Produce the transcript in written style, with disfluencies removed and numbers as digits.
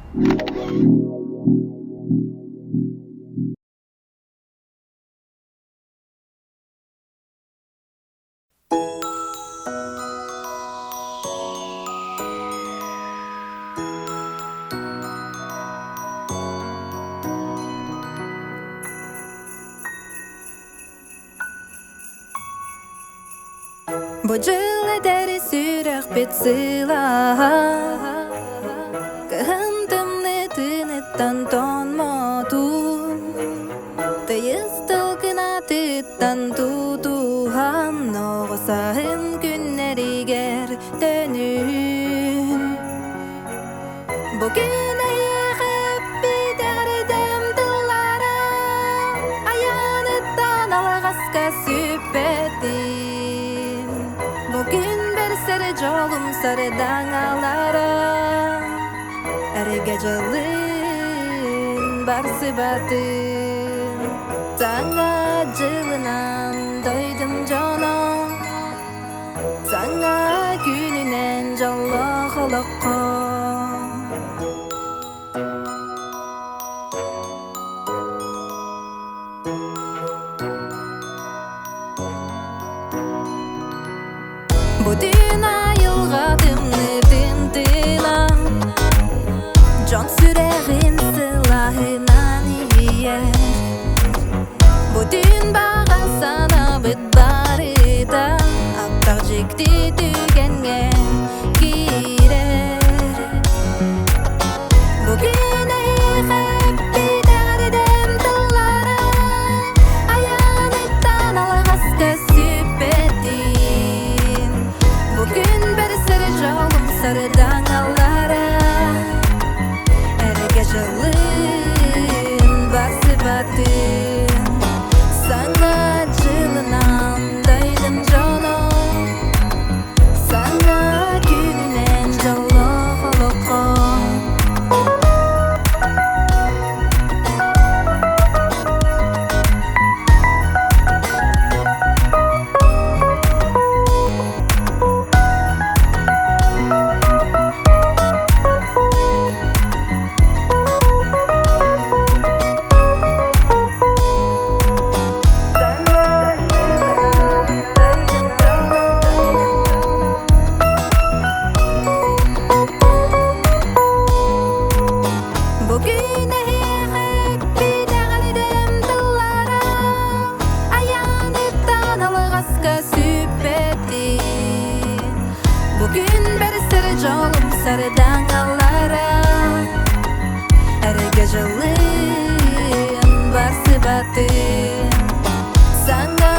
Bu жылы дәрі сүйрек бет сыйла Кыхымдымны тыныттан тонмотун Тыйыстыл гына тыттан тутухан Оғысағын күннәрігер төнүн Бүгін айығып бідәрдім дыллара Аяныттан алағасқа süppetin Bugün bir sere jolum sarı dağlara Her geceliğin barsı batın Sana cılınan doydum canım Sana gününen jalla halakka Bu dünya yılgadımны dindilan Can süreğin silahından yer Bu dün bağa sana bit barıda Aptaq jikti tügengen girer Bugün ayıqып bidərdim dıllara Ayanıttan alğasqa süppetin Bugün bir sırı jolum sarı dağlara Her geceliğin barsı batın Sana cılınan doydum canım Sana gününen jalla halakka Bugün ayıqып bidərdim dıllara Ayanıttan alğasqa süppetin Bugün bir sırı jolum sarı dağlara Her geceliğin barsı batın Sana